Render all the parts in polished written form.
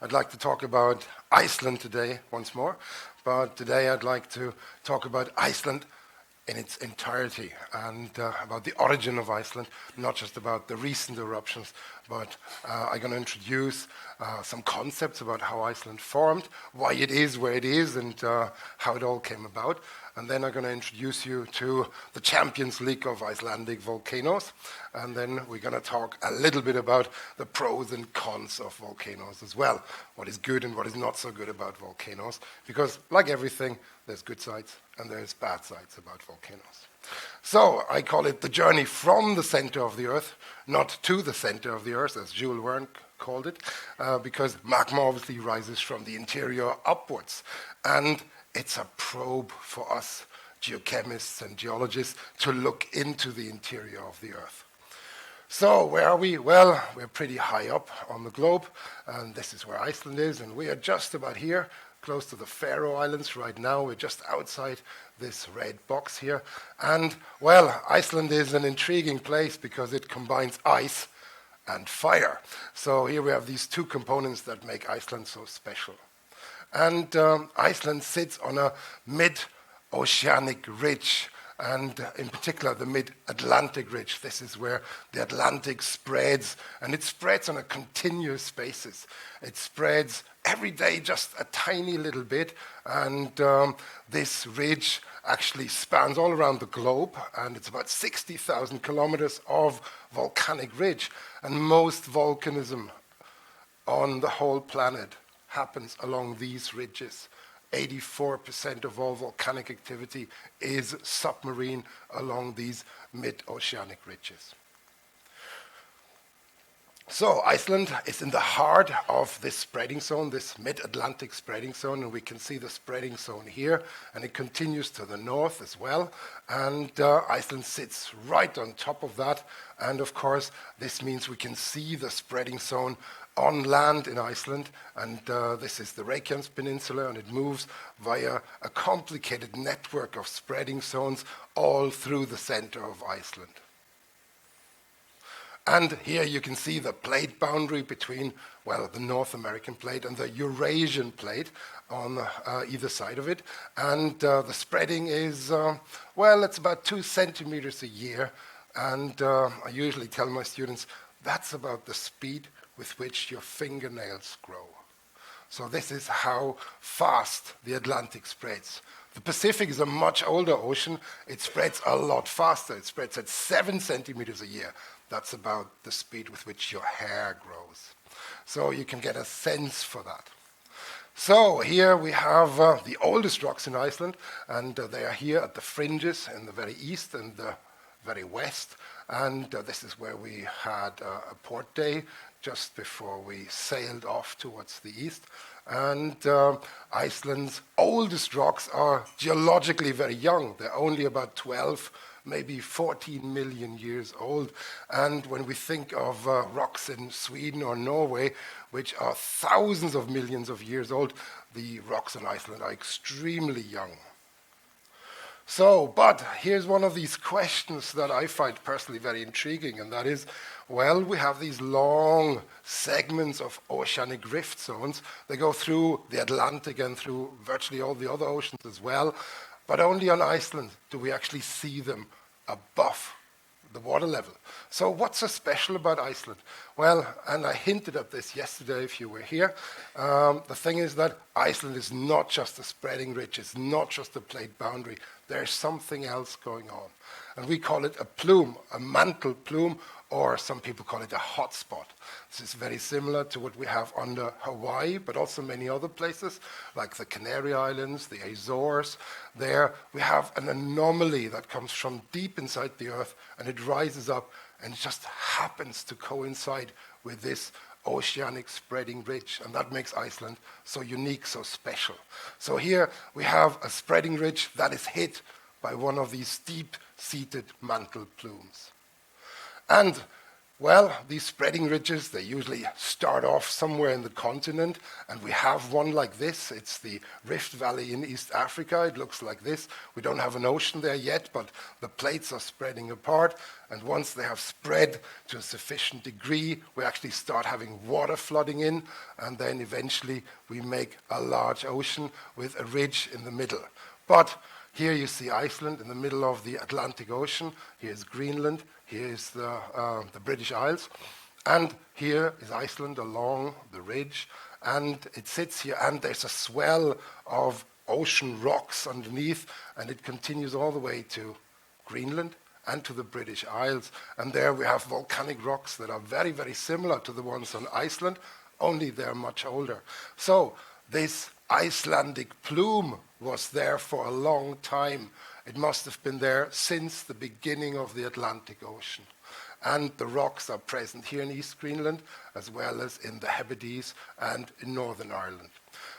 I'd like to talk about Iceland today once more, but today I'd like to talk about Iceland in its entirety and about the origin of Iceland, not just about the recent eruptions, but I'm going to introduce some concepts about how Iceland formed, why it is where it is, and how it all came about. And then I'm going to introduce you to the Champions League of Icelandic volcanoes. And then we're going to talk a little bit about the pros and cons of volcanoes as well. What is good and what is not so good about volcanoes. Because like everything, there's good sides and there's bad sides about volcanoes. So I call it the journey from the center of the Earth, not to the center of the Earth, as Jules Verne called it, because magma obviously rises from the interior upwards. And it's a probe for us geochemists and geologists to look into the interior of the Earth. So where are we? Well, we're pretty high up on the globe, and this is where Iceland is, and we are just about here, close to the Faroe Islands right now. We're just outside this red box here. And, well, Iceland is an intriguing place because it combines ice and fire. So here we have these two components that make Iceland so special. And Iceland sits on a mid-oceanic ridge, and in particular the mid-Atlantic ridge. This is where the Atlantic spreads, and it spreads on a continuous basis. It spreads every day just a tiny little bit, and this ridge actually spans all around the globe, and it's about 60,000 kilometers of volcanic ridge, and most volcanism on the whole planet happens along these ridges. 84% of all volcanic activity is submarine along these mid-oceanic ridges. So Iceland is in the heart of this spreading zone, this mid-Atlantic spreading zone, and we can see the spreading zone here, and it continues to the north as well, and Iceland sits right on top of that, and of course this means we can see the spreading zone on land in Iceland, and this is the Reykjanes Peninsula, and it moves via a complicated network of spreading zones all through the center of Iceland. And here you can see the plate boundary between, well, the North American plate and the Eurasian plate on either side of it. And the spreading is, well, it's about 2 centimeters a year. And I usually tell my students, that's about the speed with which your fingernails grow. So this is how fast the Atlantic spreads. The Pacific is a much older ocean. It spreads a lot faster. It spreads at 7 centimeters a year. That's about the speed with which your hair grows. So you can get a sense for that. So here we have the oldest rocks in Iceland, and they are here at the fringes in the very east and the very west. And this is where we had a port day just before we sailed off towards the east. And Iceland's oldest rocks are geologically very young. They're only about 12, maybe 14 million years old. And when we think of rocks in Sweden or Norway, which are thousands of millions of years old, the rocks in Iceland are extremely young. So, but here's one of these questions that I find personally very intriguing, and that is, well, we have these long segments of oceanic rift zones. They go through the Atlantic and through virtually all the other oceans as well, but only on Iceland do we actually see them above the water level. So what's so special about Iceland? Well, and I hinted at this yesterday if you were here, the thing is that Iceland is not just a spreading ridge, it's not just a plate boundary, there's something else going on. And we call it a plume, a mantle plume, or some people call it a hotspot. This is very similar to what we have under Hawaii, but also many other places, like the Canary Islands, the Azores. There we have an anomaly that comes from deep inside the Earth, and it rises up, and it just happens to coincide with this oceanic spreading ridge, and that makes Iceland so unique, so special. So here we have a spreading ridge that is hit by one of these deep-seated mantle plumes. And Well, these spreading ridges, they usually start off somewhere in the continent, and we have one like this. It's the Rift Valley in East Africa. It looks like this. We don't have an ocean there yet, but the plates are spreading apart, and once they have spread to a sufficient degree, we actually start having water flooding in, and then eventually we make a large ocean with a ridge in the middle. But here you see Iceland in the middle of the Atlantic Ocean. Here's Greenland. Here is the British Isles. And here is Iceland along the ridge. And it sits here, and there's a swell of ocean rocks underneath, and it continues all the way to Greenland and to the British Isles. And there we have volcanic rocks that are very, very similar to the ones on Iceland, only they're much older. So this Icelandic plume was there for a long time. It must have been there since the beginning of the Atlantic Ocean. And the rocks are present here in East Greenland, as well as in the Hebrides and in Northern Ireland.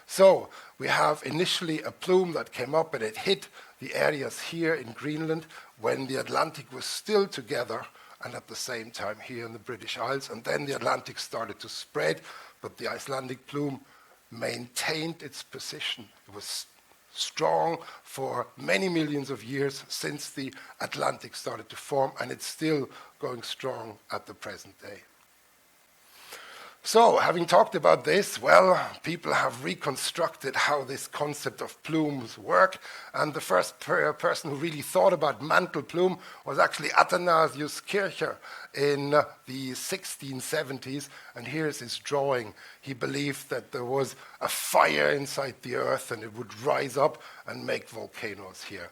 So we have initially a plume that came up, and it hit the areas here in Greenland when the Atlantic was still together, and at the same time here in the British Isles. And then the Atlantic started to spread, but the Icelandic plume maintained its position. It was strong for many millions of years since the Atlantic started to form, and it's still going strong at the present day. So, having talked about this, well, people have reconstructed how this concept of plumes work, and the first person who really thought about mantle plume was actually Athanasius Kircher in the 1670s, and here's his drawing. He believed that there was a fire inside the earth and it would rise up and make volcanoes here.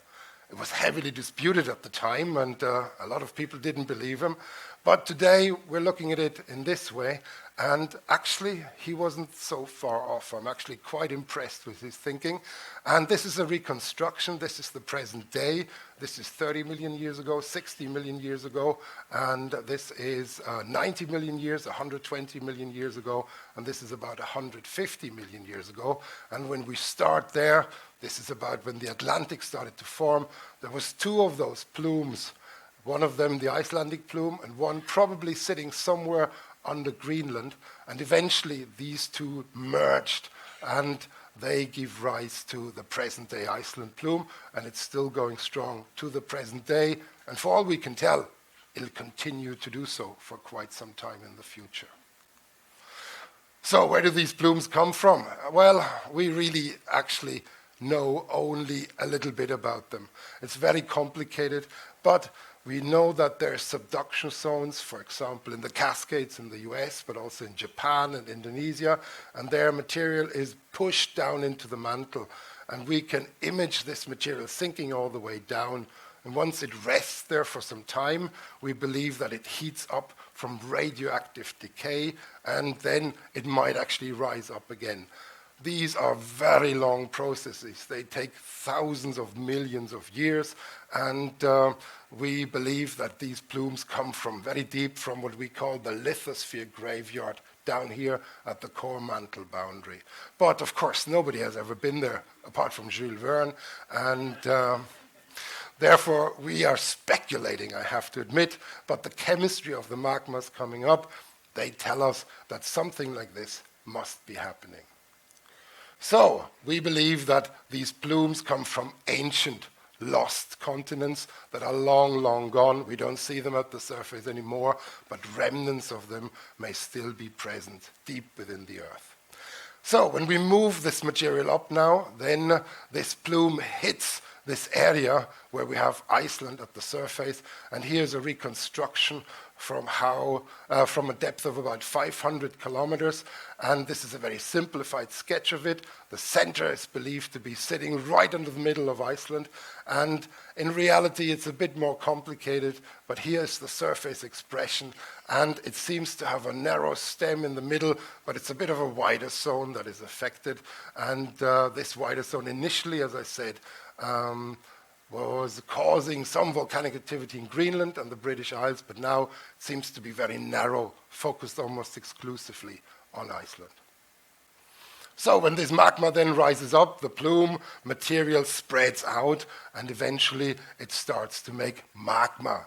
It was heavily disputed at the time, and a lot of people didn't believe him. But today, we're looking at it in this way, and actually, he wasn't so far off. I'm actually quite impressed with his thinking. And this is a reconstruction. This is the present day. This is 30 million years ago, 60 million years ago, and this is 90 million years, 120 million years ago, and this is about 150 million years ago. And when we start there, this is about when the Atlantic started to form. There was two of those plumes, one of them the Icelandic plume, and one probably sitting somewhere under Greenland, and eventually these two merged, and they give rise to the present-day Iceland plume, and it's still going strong to the present day, and for all we can tell, it'll continue to do so for quite some time in the future. So where do these plumes come from? Well, we really actually know only a little bit about them. It's very complicated, but we know that there are subduction zones, for example, in the Cascades in the US, but also in Japan and Indonesia, and their material is pushed down into the mantle, and we can image this material sinking all the way down, and once it rests there for some time, we believe that it heats up from radioactive decay, and then it might actually rise up again. These are very long processes. They take thousands of millions of years, and we believe that these plumes come from very deep, from what we call the lithosphere graveyard down here at the core mantle boundary. But of course, nobody has ever been there apart from Jules Verne, and therefore we are speculating, I have to admit, but the chemistry of the magmas coming up, they tell us that something like this must be happening. So, we believe that these plumes come from ancient, lost continents that are long, long gone. We don't see them at the surface anymore, but remnants of them may still be present deep within the earth. So, when we move this material up now, then this plume hits this area where we have Iceland at the surface, and here's a reconstruction from a depth of about 500 kilometers, and this is a very simplified sketch of it. The center is believed to be sitting right under the middle of Iceland, and in reality it's a bit more complicated, but here's the surface expression, and it seems to have a narrow stem in the middle, but it's a bit of a wider zone that is affected, and this wider zone initially, as I said, was causing some volcanic activity in Greenland and the British Isles, but now it seems to be very narrow, focused almost exclusively on Iceland. So when this magma then rises up, the plume material spreads out, and eventually it starts to make magma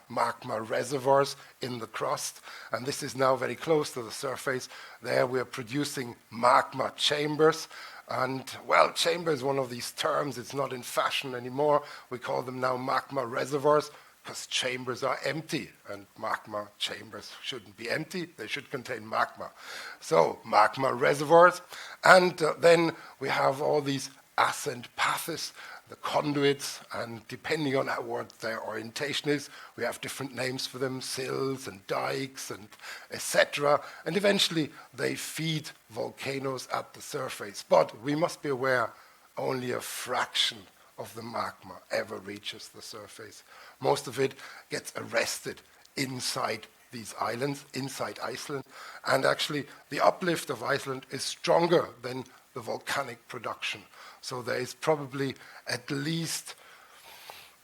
reservoirs in the crust. And this is now very close to the surface. There we are producing magma chambers. And, well, chamber is one of these terms. It's not in fashion anymore. We call them now magma reservoirs, because chambers are empty, and magma chambers shouldn't be empty. They should contain magma. So magma reservoirs. And then we have all these ascent paths, the conduits, and depending on what their orientation is, we have different names for them, sills and dikes and etc. And eventually they feed volcanoes at the surface. But we must be aware only a fraction of the magma ever reaches the surface. Most of it gets arrested inside these islands, inside Iceland, and actually the uplift of Iceland is stronger than the volcanic production. So there is probably at least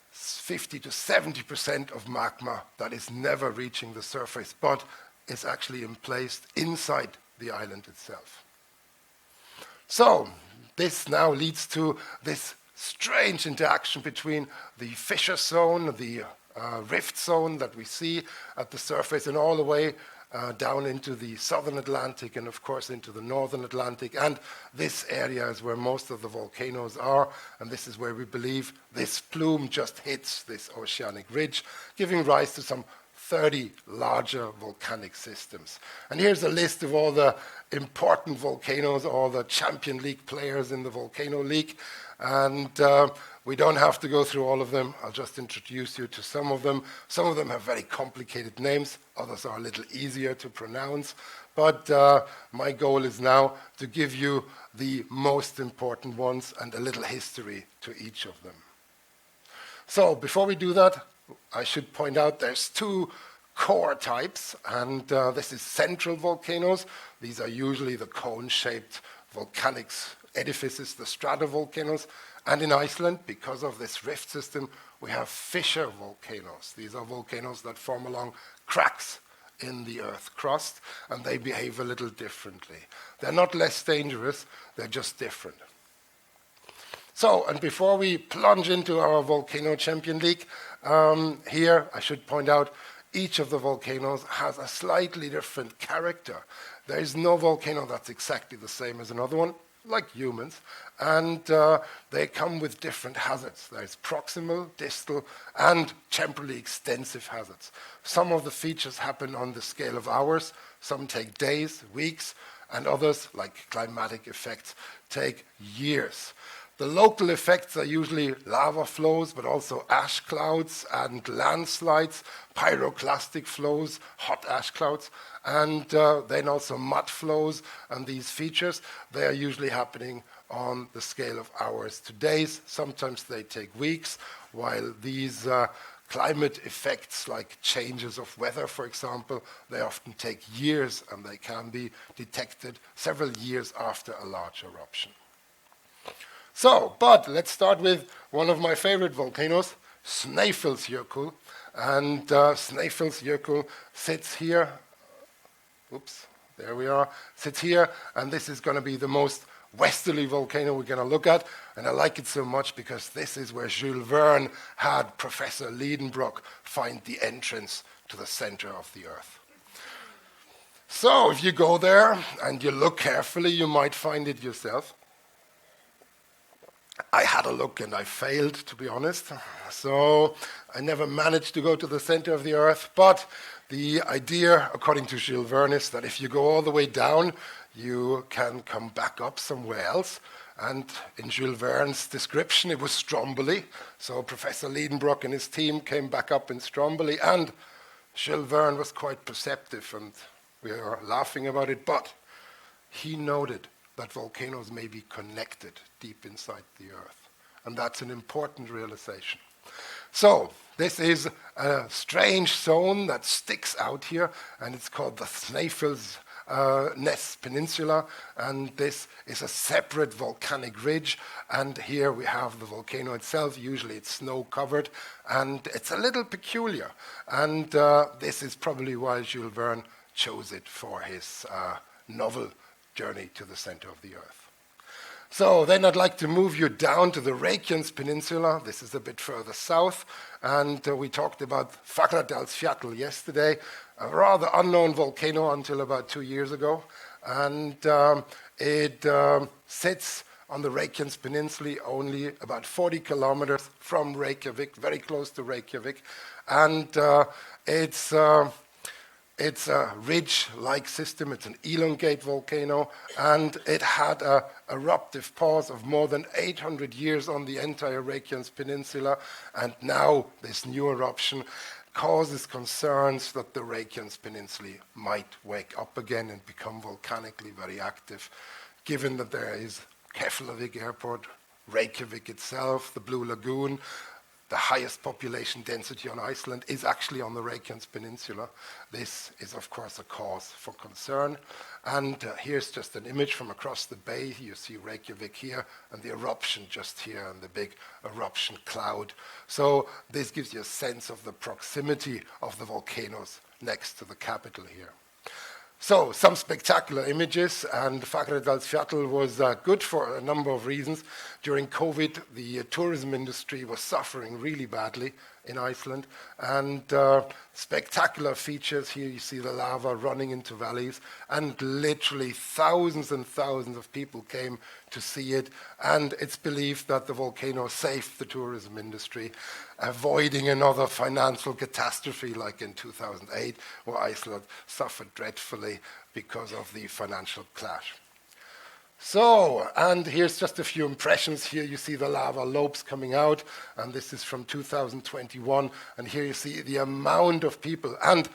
50 to 70% of magma that is never reaching the surface, but is actually placed inside the island itself. So this now leads to this strange interaction between the fissure zone, the rift zone that we see at the surface, and all the way down into the southern Atlantic and, of course, into the northern Atlantic. And this area is where most of the volcanoes are, and this is where we believe this plume just hits this oceanic ridge, giving rise to some 30 larger volcanic systems. And here's a list of all the important volcanoes, all the Champion League players in the Volcano League. And we don't have to go through all of them. I'll just introduce you to some of them. Some of them have very complicated names. Others are a little easier to pronounce. But my goal is now to give you the most important ones and a little history to each of them. So before we do that, I should point out there's two core types, and this is central volcanoes. These are usually the cone-shaped volcanic edifices, the stratovolcanoes. And in Iceland, because of this rift system, we have fissure volcanoes. These are volcanoes that form along cracks in the earth crust, and they behave a little differently. They're not less dangerous, they're just different. So, and before we plunge into our Volcano Champion League, here I should point out each of the volcanoes has a slightly different character. There is no volcano that's exactly the same as another one, like humans, and they come with different hazards. There's proximal, distal, and temporally extensive hazards. Some of the features happen on the scale of hours, some take days, weeks, and others, like climatic effects, take years. The local effects are usually lava flows, but also ash clouds and landslides, pyroclastic flows, hot ash clouds, and then also mud flows. And these features, they are usually happening on the scale of hours to days. Sometimes they take weeks, while these climate effects, like changes of weather, for example, they often take years, and they can be detected several years after a large eruption. So, but let's start with one of my favorite volcanoes, Snæfellsjökull. And Snæfellsjökull sits here. Oops, there we are. Sits here, and this is going to be the most westerly volcano we're going to look at. And I like it so much because this is where Jules Verne had Professor Liedenbrock find the entrance to the center of the Earth. So, if you go there and you look carefully, you might find it yourself. I had a look and I failed, to be honest. So I never managed to go to the center of the Earth. But the idea, according to Jules Verne, is that if you go all the way down, you can come back up somewhere else. And in Jules Verne's description, it was Stromboli. So Professor Liedenbrock and his team came back up in Stromboli. And Jules Verne was quite perceptive, and we are laughing about it. But he noted that volcanoes may be connected deep inside the Earth. And that's an important realization. So this is a strange zone that sticks out here, and it's called the Snæfellsnes Peninsula, and this is a separate volcanic ridge, and here we have the volcano itself. Usually it's snow-covered, and it's a little peculiar, and this is probably why Jules Verne chose it for his novel Journey to the Center of the Earth. So then I'd like to move you down to the Reykjanes Peninsula. This is a bit further south. And we talked about Fagradalsfjall yesterday, a rather unknown volcano until about 2 years ago. And it sits on the Reykjanes Peninsula, only about 40 kilometers from Reykjavik, very close to Reykjavik. And it's a ridge-like system. It's an elongate volcano, and it had an eruptive pause of more than 800 years on the entire Reykjanes Peninsula, and now this new eruption causes concerns that the Reykjanes Peninsula might wake up again and become volcanically very active, given that there is Keflavik Airport, Reykjavik itself, the Blue Lagoon. The highest population density on Iceland is actually on the Reykjanes Peninsula. This is, of course, a cause for concern. And here's just an image from across the bay. You see Reykjavik here, and the eruption just here, and the big eruption cloud. So this gives you a sense of the proximity of the volcanoes next to the capital here. So, some spectacular images, and Fagradalsfjall was good for a number of reasons. During COVID, the tourism industry was suffering really badly in Iceland, and spectacular features. Here you see the lava running into valleys, and literally thousands and thousands of people came to see it, and it's believed that the volcano saved the tourism industry, avoiding another financial catastrophe like in 2008, where Iceland suffered dreadfully because of the financial crash. So, and here's just a few impressions. Here you see the lava lobes coming out, and this is from 2021, and here you see the amount of people. And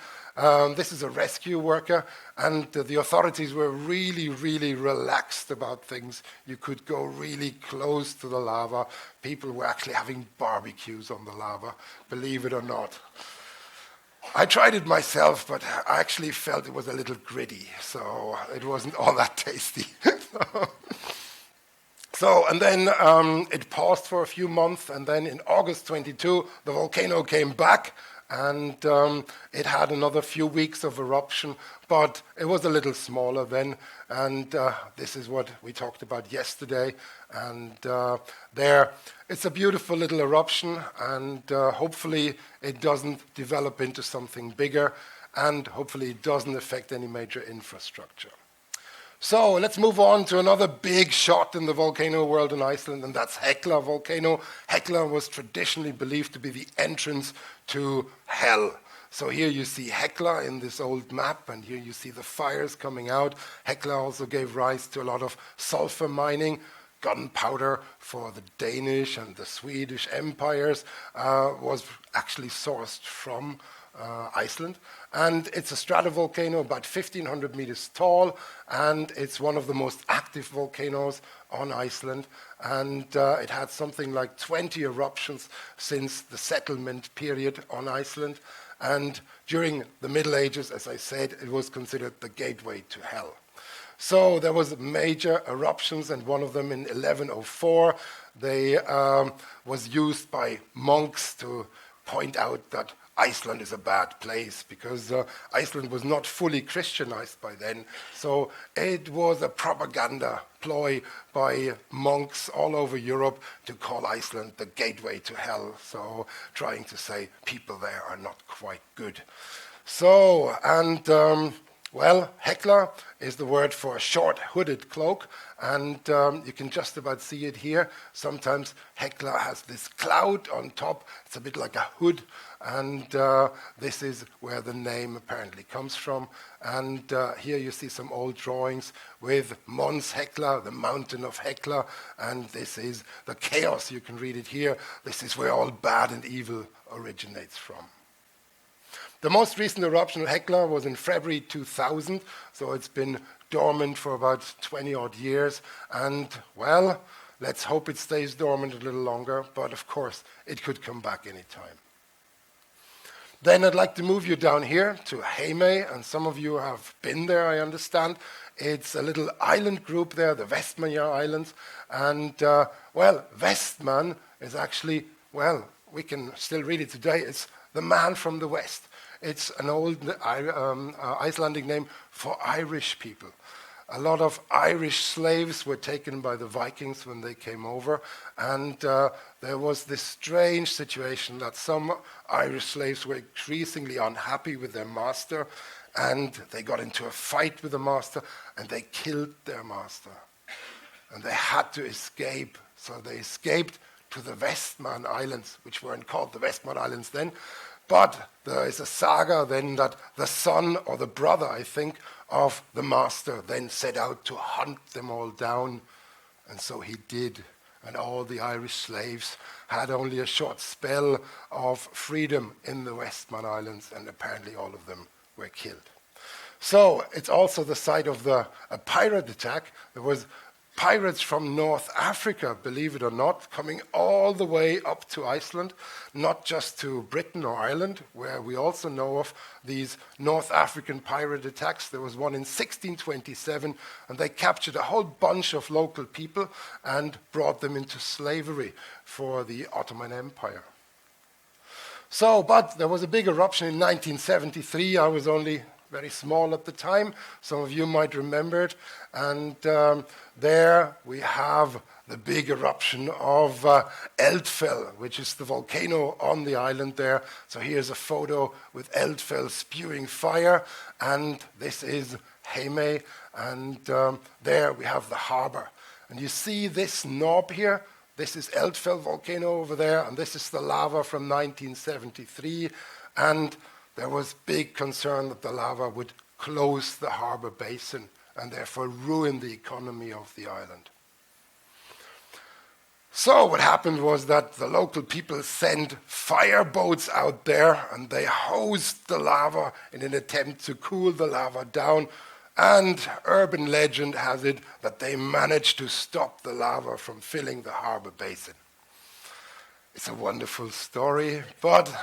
this is a rescue worker, and the authorities were really, really relaxed about things. You could go really close to the lava. People were actually having barbecues on the lava, believe it or not. I tried it myself, but I actually felt it was a little gritty, so it wasn't all that tasty. So, and then it paused for a few months, and then in August 22, the volcano came back, and it had another few weeks of eruption, but it was a little smaller then, and this is what we talked about yesterday, and there, it's a beautiful little eruption, and hopefully it doesn't develop into something bigger, and hopefully it doesn't affect any major infrastructure. So let's move on to another big shot in the volcano world in Iceland, and that's Hekla volcano. Hekla was traditionally believed to be the entrance to hell. So here you see Hekla in this old map, and here you see the fires coming out. Hekla also gave rise to a lot of sulfur mining. Gunpowder for the Danish and the Swedish empires was actually sourced from Iceland, and it's a stratovolcano about 1,500 meters tall, and it's one of the most active volcanoes on Iceland, and it had something like 20 eruptions since the settlement period on Iceland, and during the Middle Ages, as I said, it was considered the gateway to hell. So there was major eruptions, and one of them in 1104, they was used by monks to point out that Iceland is a bad place, because Iceland was not fully Christianized by then. So it was a propaganda ploy by monks all over Europe to call Iceland the gateway to hell. So trying to say people there are not quite good. So, and well, Hekla is the word for a short hooded cloak, and you can just about see it here. Sometimes Hekla has this cloud on top. It's a bit like a hood, and this is where the name apparently comes from. And here you see some old drawings with Mons Hekla, the mountain of Hekla, and this is the chaos. You can read it here. This is where all bad and evil originates from. The most recent eruption of Hekla was in February 2000, so it's been dormant for about 20-odd years, and, well, let's hope it stays dormant a little longer, but of course, it could come back any time. Then I'd like to move you down here to Heimaey, and some of you have been there, I understand. It's a little island group there, the Vestmannaeyjar Islands, and, well, Vestmann is actually, well, we can still read it today, it's the man from the west. It's an old Icelandic name for Irish people. a lot of Irish slaves were taken by the Vikings when they came over, and there was this strange situation that some Irish slaves were increasingly unhappy with their master, and they got into a fight with the master, and they killed their master. And they had to escape, so they escaped to the Westman Islands, which weren't called the Westman Islands then, but there is a saga then that the son or the brother, I think, of the master then set out to hunt them all down, and so he did. And all the Irish slaves had only a short spell of freedom in the Westman Islands, and apparently all of them were killed. So it's also the site of a pirate attack. There was pirates from North Africa, believe it or not, coming all the way up to Iceland, not just to Britain or Ireland, where we also know of these North African pirate attacks. There was one in 1627, and they captured a whole bunch of local people and brought them into slavery for the Ottoman Empire. So, but there was a big eruption in 1973. I was only very small at the time. Some of you might remember it. And there we have the big eruption of Eldfell, which is the volcano on the island there. So here's a photo with Eldfell spewing fire. And this is Heimaey. And there we have the harbor. And you see this knob here. This is Eldfell volcano over there. And this is the lava from 1973. And there was big concern that the lava would close the harbor basin and therefore ruin the economy of the island. So what happened was that the local people sent fireboats out there, and they hosed the lava in an attempt to cool the lava down. And urban legend has it that they managed to stop the lava from filling the harbor basin. It's a wonderful story, but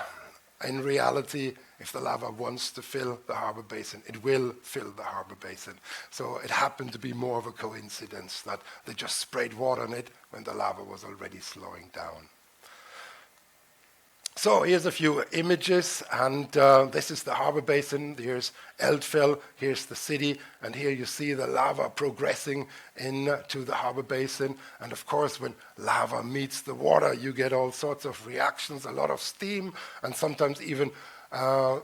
in reality, if the lava wants to fill the harbor basin, it will fill the harbor basin. So it happened to be more of a coincidence that they just sprayed water on it when the lava was already slowing down. So here's a few images, and this is the harbor basin. Here's Eldfell, here's the city, and here you see the lava progressing into the harbor basin. And of course, when lava meets the water, you get all sorts of reactions, a lot of steam, and sometimes even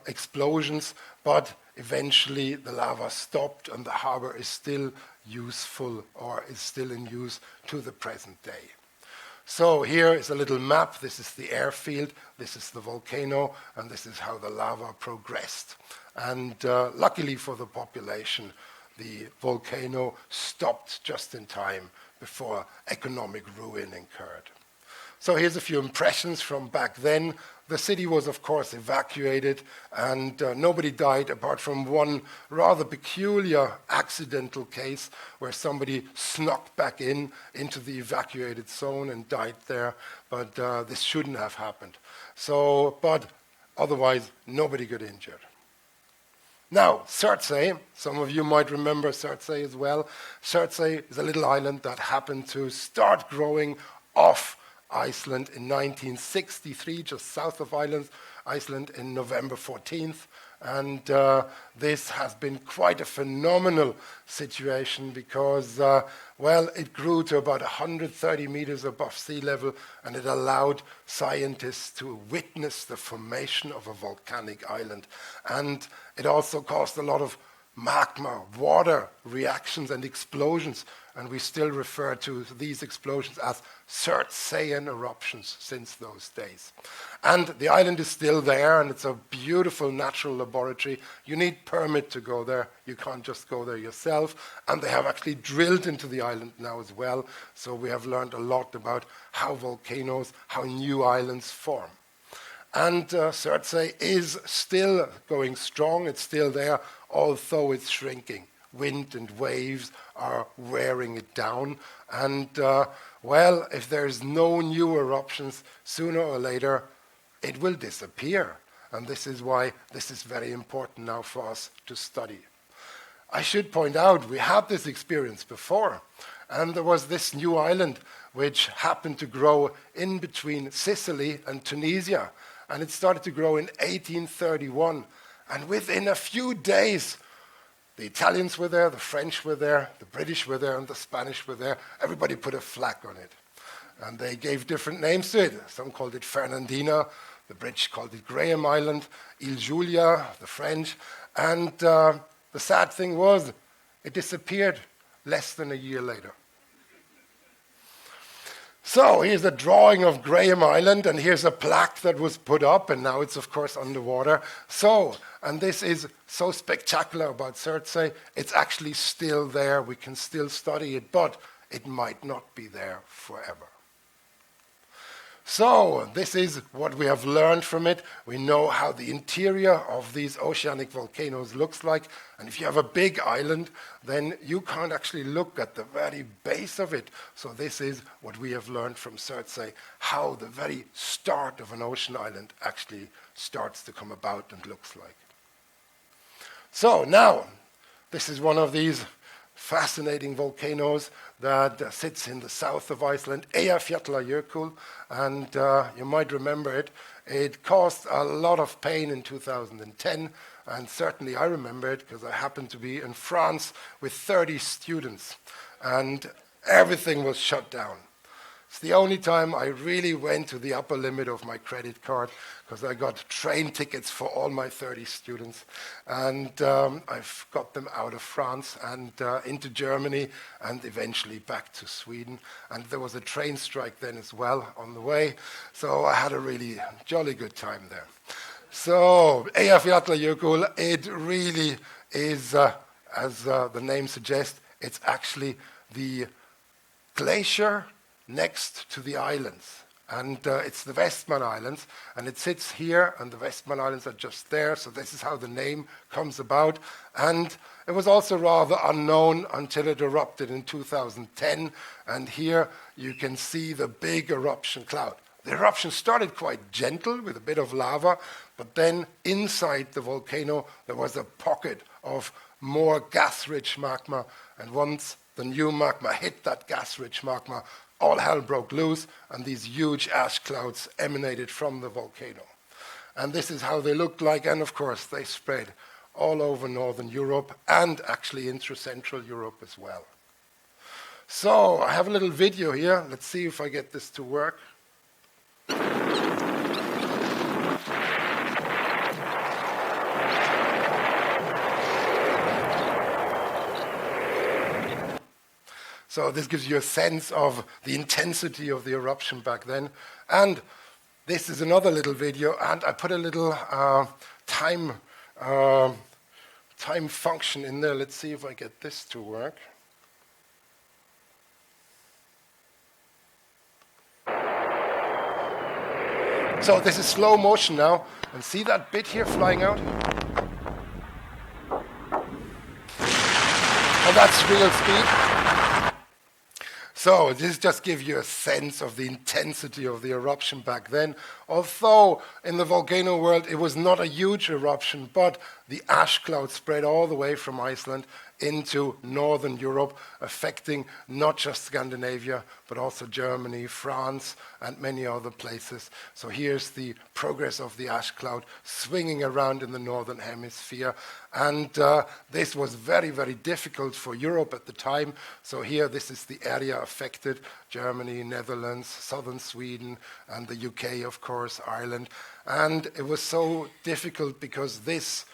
explosions. But eventually, the lava stopped, and the harbor is still useful, or is still in use to the present day. So here is a little map. This is the airfield, this is the volcano, and this is how the lava progressed. And luckily for the population, the volcano stopped just in time before economic ruin occurred. So here's a few impressions from back then. The city was, of course, evacuated, and nobody died apart from one rather peculiar accidental case where somebody snuck back into the evacuated zone and died there. But this shouldn't have happened. So, but otherwise, nobody got injured. Now, Surtsey, some of you might remember Surtsey as well. Surtsey is a little island that happened to start growing off Iceland in 1963, just south of Iceland in November 14th. And this has been quite a phenomenal situation because, well, it grew to about 130 meters above sea level, and it allowed scientists to witness the formation of a volcanic island. And it also caused a lot of magma, water reactions and explosions, and we still refer to these explosions as Surtseyan eruptions since those days. And the island is still there, and it's a beautiful natural laboratory. You need permit to go there. You can't just go there yourself. And they have actually drilled into the island now as well, so we have learned a lot about how volcanoes, how new islands form. And Surtsey is still going strong. It's still there, although it's shrinking. Wind and waves are wearing it down. And, well, if there's no new eruptions, sooner or later, it will disappear. And this is why this is very important now for us to study. I should point out, we had this experience before. And there was this new island which happened to grow in between Sicily and Tunisia. And it started to grow in 1831. And within a few days, The Italians were there, the French were there, the British were there, and the Spanish were there. Everybody put a flag on it. And they gave different names to it. Some called it Fernandina, the British called it Graham Island, Ile Julia, the French. And the sad thing was, it disappeared less than a year later. So here's a drawing of Graham Island, and here's a plaque that was put up, and now it's, of course, underwater. So, and this is so spectacular about Surtsey, it's actually still there. We can still study it, but it might not be there forever. So this is what we have learned from it. We know how the interior of these oceanic volcanoes looks like. And if you have a big island, then you can't actually look at the very base of it. So this is what we have learned from Surtsey, how the very start of an ocean island actually starts to come about and looks like. So now, this is one of these fascinating volcanoes that sits in the south of Iceland, Eyjafjallajökull, and you might remember it. It caused a lot of pain in 2010, and certainly I remember it because I happened to be in France with 30 students, and everything was shut down. It's the only time I really went to the upper limit of my credit card because I got train tickets for all my 30 students. And I've got them out of France and into Germany and eventually back to Sweden. And there was a train strike then as well on the way. So I had a really jolly good time there. So Eyjafjallajökull, it really is, as the name suggests, it's actually the glacier next to the islands. And it's the Westman Islands, and it sits here, and the Westman Islands are just there, so this is how the name comes about. And it was also rather unknown until it erupted in 2010, and here you can see the big eruption cloud. The eruption started quite gentle with a bit of lava, but then inside the volcano there was a pocket of more gas-rich magma, and once the new magma hit that gas-rich magma, all hell broke loose, and these huge ash clouds emanated from the volcano. And this is how they looked like, and of course they spread all over Northern Europe and actually into Central Europe as well. So I have a little video here. Let's see if I get this to work. So this gives you a sense of the intensity of the eruption back then. And this is another little video, and I put a little time function in there. Let's see if I get this to work. So this is slow motion now, and see that bit here flying out? And that's real speed. So this just gives you a sense of the intensity of the eruption back then. Although in the volcano world it was not a huge eruption, but the ash cloud spread all the way from Iceland into Northern Europe, affecting not just Scandinavia, but also Germany, France, and many other places. So here's the progress of the ash cloud swinging around in the Northern Hemisphere. And this was very, very difficult for Europe at the time. So here, this is the area affected: Germany, Netherlands, southern Sweden, and the UK, of course, Ireland. And it was so difficult because this,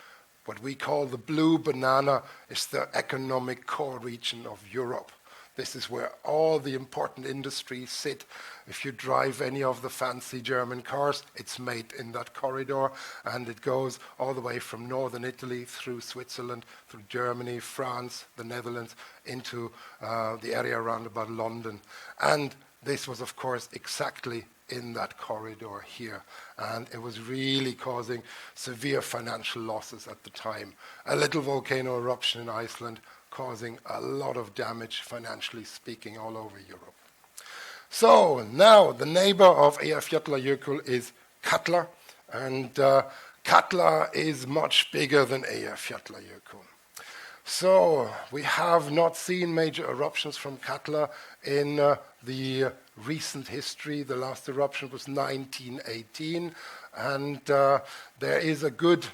what we call the blue banana, is the economic core region of Europe. This is where all the important industries sit. If you drive any of the fancy German cars, it's made in that corridor, and it goes all the way from northern Italy through Switzerland, through Germany, France, the Netherlands, into the area around about London. And this was, of course, exactly in that corridor here. And it was really causing severe financial losses at the time. A little volcano eruption in Iceland causing a lot of damage, financially speaking, all over Europe. So now the neighbor of Eyjafjallajökull is Katla, and Katla is much bigger than Eyjafjallajökull. So we have not seen major eruptions from Katla in the recent history. The last eruption was 1918, and there is a good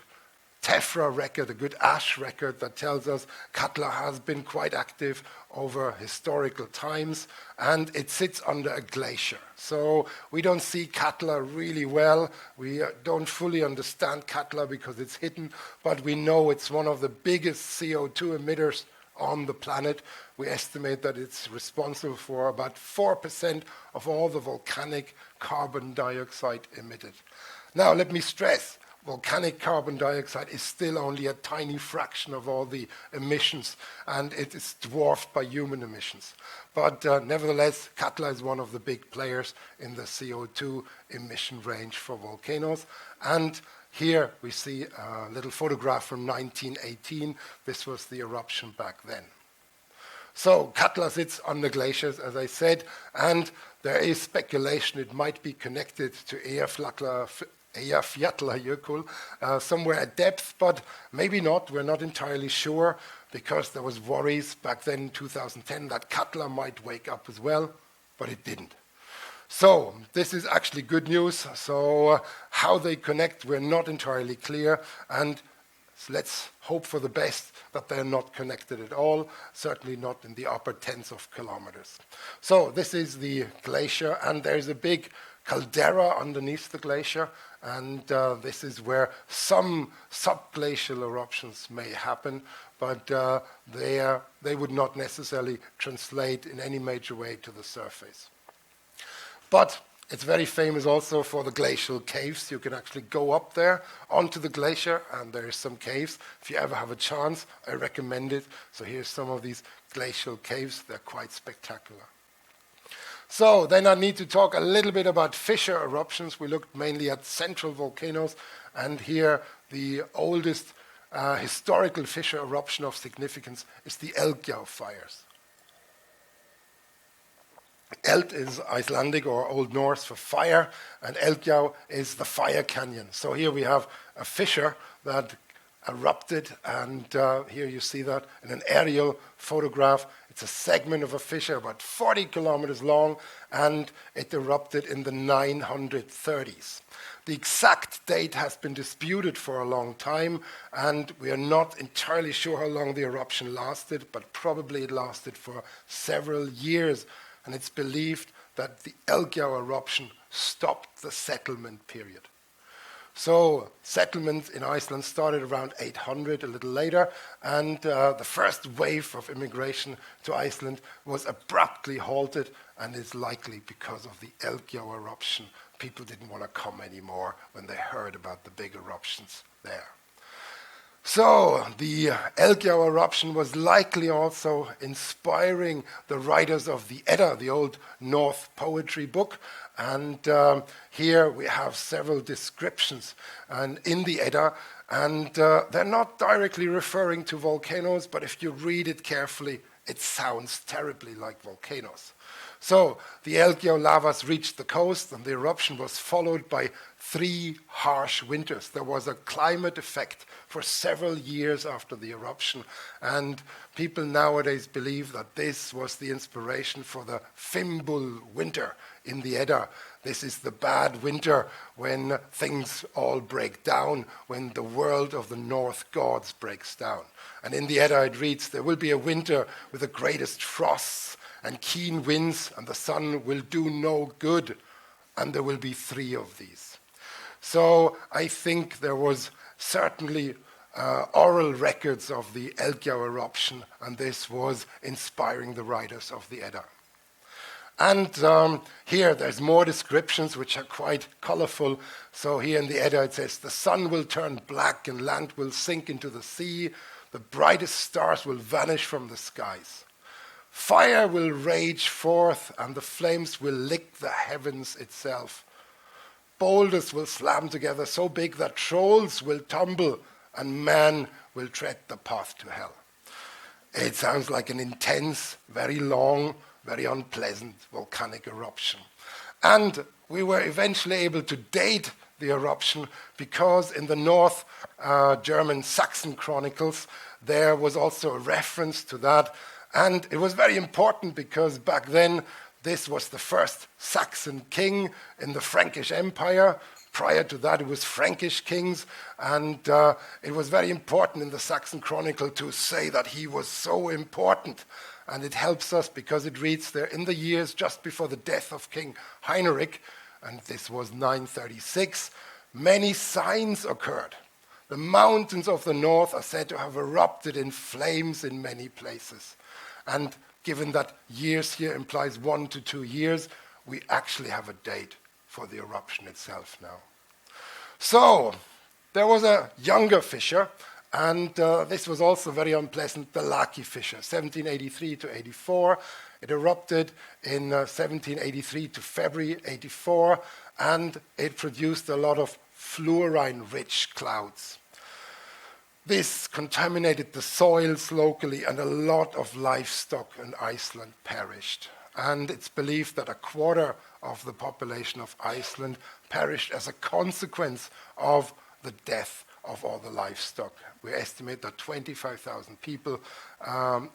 tephra record, a good ash record that tells us Katla has been quite active over historical times, and it sits under a glacier. So we don't see Katla really well. We don't fully understand Katla because it's hidden, but we know it's one of the biggest CO2 emitters on the planet. We estimate that it's responsible for about 4% of all the volcanic carbon dioxide emitted. Now, let me stress, volcanic carbon dioxide is still only a tiny fraction of all the emissions, and it is dwarfed by human emissions. But nevertheless, Katla is one of the big players in the CO2 emission range for volcanoes. And here we see a little photograph from 1918. This was the eruption back then. So Katla sits on the glaciers, as I said, and there is speculation it might be connected to Eyjafjallajökull somewhere at depth, but maybe not. We're not entirely sure, because there was worries back then in 2010 that Katla might wake up as well, but it didn't. So this is actually good news. So how they connect, we're not entirely clear, and let's hope for the best that they're not connected at all, certainly not in the upper tens of kilometers. So this is the glacier, and there's a big caldera underneath the glacier, and this is where some subglacial eruptions may happen, but they would not necessarily translate in any major way to the surface. But it's very famous also for the glacial caves. You can actually go up there onto the glacier, and there are some caves. If you ever have a chance, I recommend it. So here's some of these glacial caves. They're quite spectacular. So then I need to talk a little bit about fissure eruptions. We looked mainly at central volcanoes, and here the oldest historical fissure eruption of significance is the Eldgjá fires. Eld is Icelandic or Old Norse for fire, and Eldgjá is the fire canyon. So here we have a fissure that erupted, and here you see that in an aerial photograph. It's a segment of a fissure about 40 kilometers long, and it erupted in the 930s. The exact date has been disputed for a long time, and we are not entirely sure how long the eruption lasted, but probably it lasted for several years. And it's believed that the Eldgjá eruption stopped the settlement period. So settlements in Iceland started around 800, a little later, and the first wave of immigration to Iceland was abruptly halted, and is likely because of the Eldgjá eruption. People didn't want to come anymore when they heard about the big eruptions there. So the Eldgjá eruption was likely also inspiring the writers of the Edda, the Old North poetry book. And here we have several descriptions and in the Edda, and they're not directly referring to volcanoes, but if you read it carefully, it sounds terribly like volcanoes. So the Eldgjá lavas reached the coast, and the eruption was followed by 3 harsh winters. There was a climate effect for several years after the eruption, and people nowadays believe that this was the inspiration for the Fimbul winter in the Edda. This is the bad winter when things all break down, when the world of the North gods breaks down. And in the Edda it reads, there will be a winter with the greatest frosts and keen winds, and the sun will do no good, and there will be 3 of these. So I think there was certainly oral records of the Eldgjá eruption, and this was inspiring the writers of the Edda. And here there's more descriptions which are quite colorful. So here in the Edda it says, the sun will turn black and land will sink into the sea. The brightest stars will vanish from the skies. Fire will rage forth, and the flames will lick the heavens itself. Boulders will slam together so big that trolls will tumble, and man will tread the path to hell. It sounds like an intense, very long, very unpleasant volcanic eruption. And we were eventually able to date the eruption because in the North German Saxon chronicles, there was also a reference to that. And it was very important because back then, this was the first Saxon king in the Frankish Empire, prior to that, it was Frankish kings, and it was very important in the Saxon Chronicle to say that he was so important. And it helps us because it reads there, in the years just before the death of King Heinrich, and this was 936, many signs occurred. The mountains of the north are said to have erupted in flames in many places. And given that years here implies 1 to 2 years, we actually have a date for the eruption itself now. So, there was a younger fissure, and this was also very unpleasant, the Laki Fissure, 1783 to 84. It erupted in 1783 to February 84, and it produced a lot of fluorine-rich clouds. This contaminated the soils locally, and a lot of livestock in Iceland perished. And it's believed that 1/4 of the population of Iceland perished as a consequence of the death of all the livestock. We estimate that 25,000 people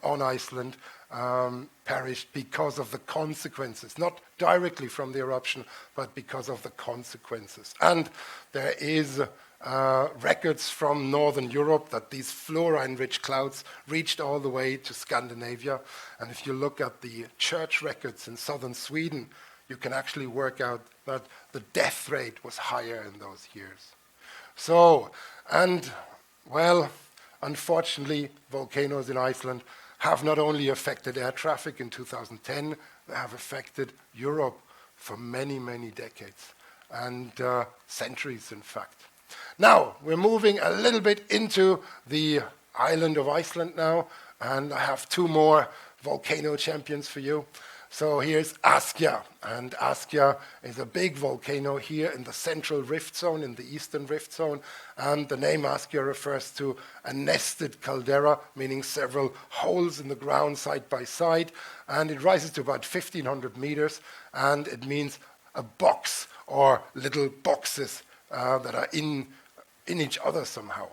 on Iceland perished because of the consequences, not directly from the eruption, but because of the consequences. And there is records from Northern Europe that these fluorine-rich clouds reached all the way to Scandinavia. And if you look at the church records in southern Sweden, you can actually work out that the death rate was higher in those years. So, and well, unfortunately, volcanoes in Iceland have not only affected air traffic in 2010, they have affected Europe for many, many decades, and centuries, in fact. Now, we're moving a little bit into the island of Iceland now, and I have 2 more volcano champions for you. So here's Askja, and Askja is a big volcano here in the central rift zone, in the eastern rift zone, and the name Askja refers to a nested caldera, meaning several holes in the ground side by side, and it rises to about 1,500 meters, and it means a box or little boxes that are in each other somehow.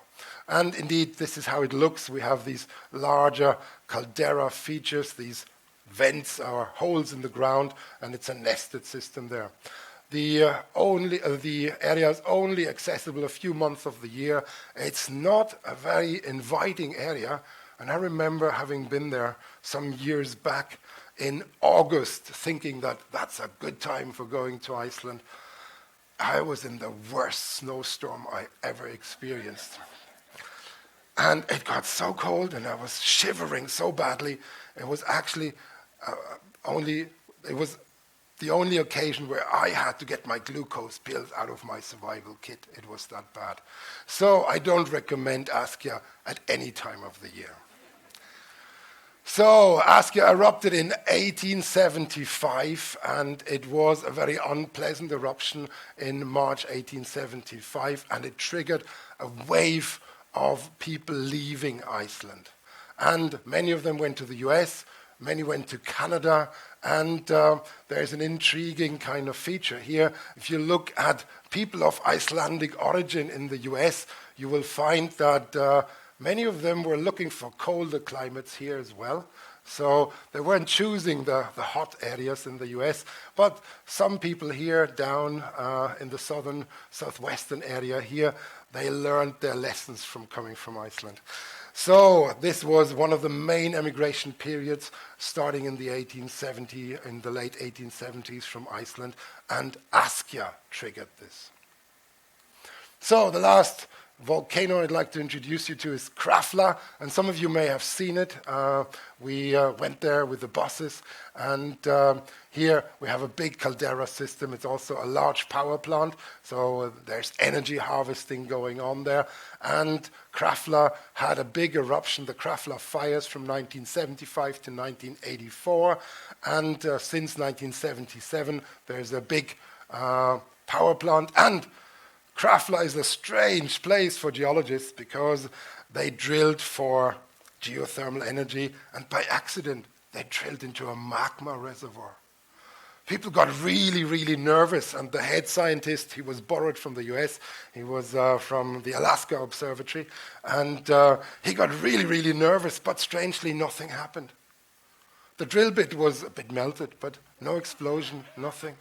And indeed, this is how it looks. We have these larger caldera features, these vents or holes in the ground, and it's a nested system there. The area is only accessible a few months of the year. It's not a very inviting area, and I remember having been there some years back in August, thinking that that's a good time for going to Iceland. I was in the worst snowstorm I ever experienced. And it got so cold, and I was shivering so badly. It was actually it was the only occasion where I had to get my glucose pills out of my survival kit. It was that bad. So I don't recommend Askja at any time of the year. So Askja erupted in 1875, and it was a very unpleasant eruption in March 1875, and it triggered a wave of people leaving Iceland. And many of them went to the US, many went to Canada, and there's an intriguing kind of feature here. If you look at people of Icelandic origin in the US, you will find that many of them were looking for colder climates here as well. So they weren't choosing the hot areas in the US, but some people here down in the southwestern area here, they learned their lessons from coming from Iceland. So this was one of the main emigration periods starting in the late 1870s from Iceland, and Askja triggered this. So the last volcano I'd like to introduce you to is Krafla, and some of you may have seen it. We went there with the buses, and here we have a big caldera system. It's also a large power plant, so there's energy harvesting going on there. And Krafla had a big eruption, the Krafla fires from 1975 to 1984, and since 1977 there's a big power plant. And Krafla is a strange place for geologists because they drilled for geothermal energy, and by accident they drilled into a magma reservoir. People got really, really nervous, and the head scientist, he was borrowed from the US, he was from the Alaska Observatory, and he got really, really nervous, but strangely nothing happened. The drill bit was a bit melted, but no explosion, nothing.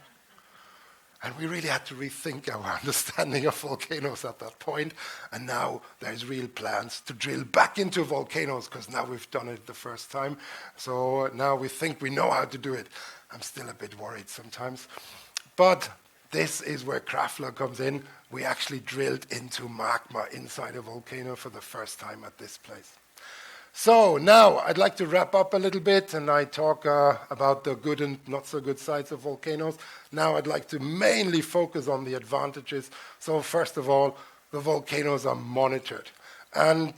And we really had to rethink our understanding of volcanoes at that point. And now there's real plans to drill back into volcanoes, because now we've done it the first time. So now we think we know how to do it. I'm still a bit worried sometimes. But this is where Krafla comes in. We actually drilled into magma inside a volcano for the first time at this place. So now I'd like to wrap up a little bit, and I talk about the good and not so good sides of volcanoes. Now I'd like to mainly focus on the advantages. So first of all, the volcanoes are monitored. And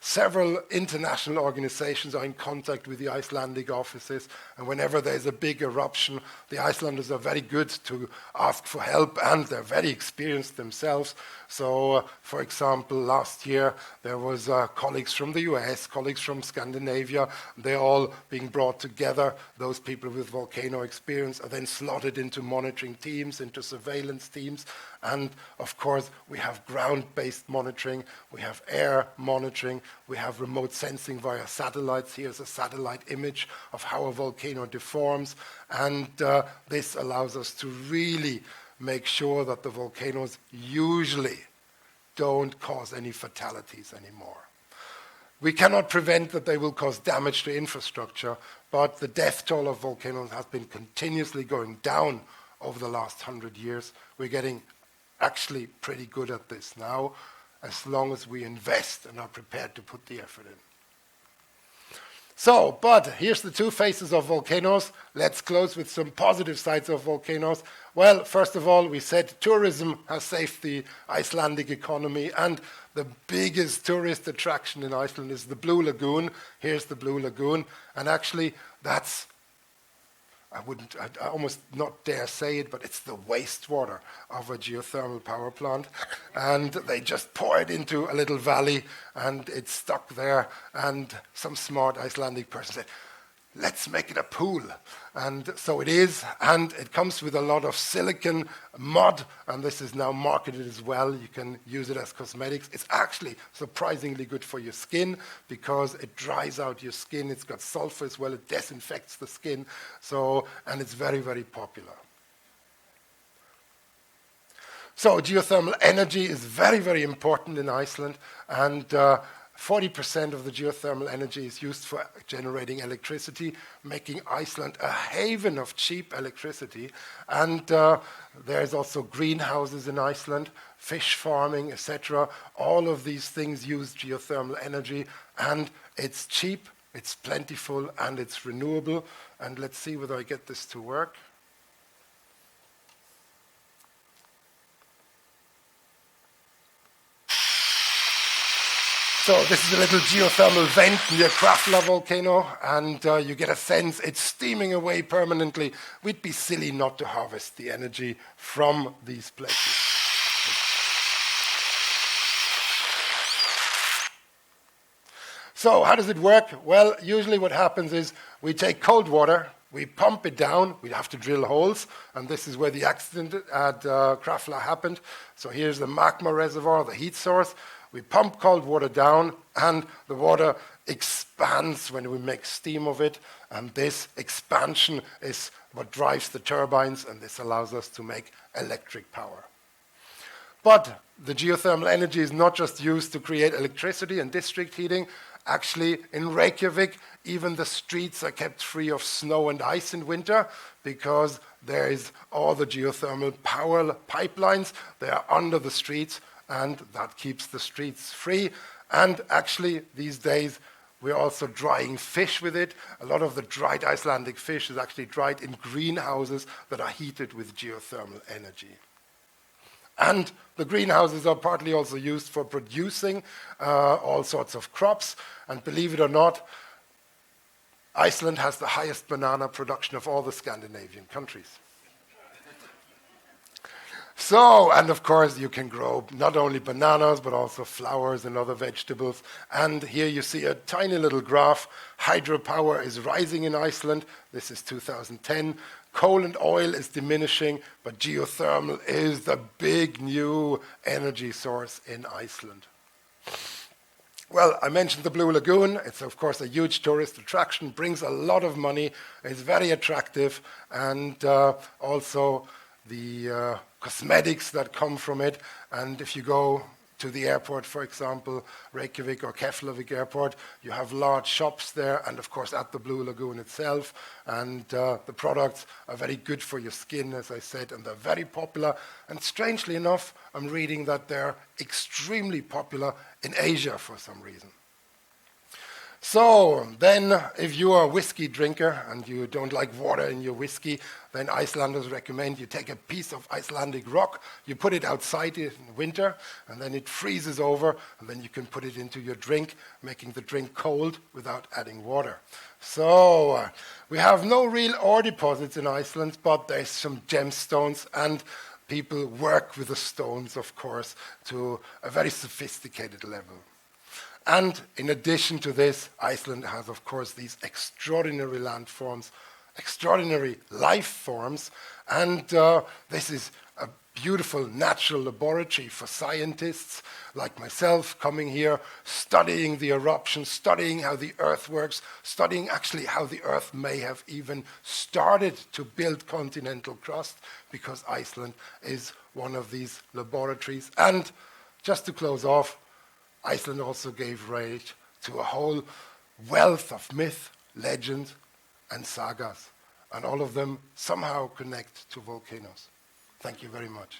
several international organizations are in contact with the Icelandic offices. And whenever there's a big eruption, the Icelanders are very good to ask for help, and they're very experienced themselves. So, for example, last year there was colleagues from the US, colleagues from Scandinavia. They're all being brought together. Those people with volcano experience are then slotted into monitoring teams, into surveillance teams. And of course, we have ground-based monitoring, we have air monitoring, we have remote sensing via satellites. Here's a satellite image of how a volcano deforms. And this allows us to really make sure that the volcanoes usually don't cause any fatalities anymore. We cannot prevent that they will cause damage to infrastructure, but the death toll of volcanoes has been continuously going down over the last 100 years. We're getting actually pretty good at this now, as long as we invest and are prepared to put the effort in. So, but here's the two faces of volcanoes. Let's close with some positive sides of volcanoes. Well, first of all, we said tourism has saved the Icelandic economy, and the biggest tourist attraction in Iceland is the Blue Lagoon. Here's the Blue Lagoon, and actually that's, I almost not dare say it, but it's the wastewater of a geothermal power plant. And they just pour it into a little valley, and it's stuck there. And some smart Icelandic person said, let's make it a pool. And so it is, and it comes with a lot of silicon mud, and this is now marketed as well. You can use it as cosmetics. It's actually surprisingly good for your skin because it dries out your skin. It's got sulfur as well. It disinfects the skin. So, and it's very, very popular. So geothermal energy is very, very important in Iceland, and 40% of the geothermal energy is used for generating electricity, making Iceland a haven of cheap electricity. And there's also greenhouses in Iceland, fish farming, etc. All of these things use geothermal energy, and it's cheap, it's plentiful, and it's renewable. And let's see whether I get this to work. So this is a little geothermal vent near Krafla volcano, and you get a sense it's steaming away permanently. We'd be silly not to harvest the energy from these places. So how does it work? Well, usually what happens is we take cold water, we pump it down, we have to drill holes, and this is where the accident at Krafla happened. So here's the magma reservoir, the heat source. We pump cold water down, and the water expands when we make steam of it, and this expansion is what drives the turbines, and this allows us to make electric power. But the geothermal energy is not just used to create electricity and district heating. Actually, in Reykjavik, even the streets are kept free of snow and ice in winter because there is all the geothermal power pipelines. They are under the streets, and that keeps the streets free. And actually, these days, we're also drying fish with it. A lot of the dried Icelandic fish is actually dried in greenhouses that are heated with geothermal energy. And the greenhouses are partly also used for producing all sorts of crops. And believe it or not, Iceland has the highest banana production of all the Scandinavian countries. So, and of course, you can grow not only bananas, but also flowers and other vegetables. And here you see a tiny little graph. Hydropower is rising in Iceland. This is 2010. Coal and oil is diminishing, but geothermal is the big new energy source in Iceland. Well, I mentioned the Blue Lagoon. It's, of course, a huge tourist attraction, brings a lot of money, is very attractive, and also the cosmetics that come from it. And if you go to the airport, for example, Reykjavik or Keflavik airport, you have large shops there, and of course at the Blue Lagoon itself. And the products are very good for your skin, as I said, and they're very popular. And strangely enough, I'm reading that they're extremely popular in Asia for some reason. So then, if you are a whiskey drinker and you don't like water in your whiskey, then Icelanders recommend you take a piece of Icelandic rock, you put it outside in winter, and then it freezes over, and then you can put it into your drink, making the drink cold without adding water. So we have no real ore deposits in Iceland, but there's some gemstones, and people work with the stones, of course, to a very sophisticated level. And in addition to this, Iceland has, of course, these extraordinary landforms, extraordinary life forms, and this is a beautiful natural laboratory for scientists like myself coming here, studying the eruption, studying how the Earth works, studying actually how the Earth may have even started to build continental crust, because Iceland is one of these laboratories. And just to close off, Iceland also gave rise to a whole wealth of myth, legend, and sagas, and all of them somehow connect to volcanoes. Thank you very much.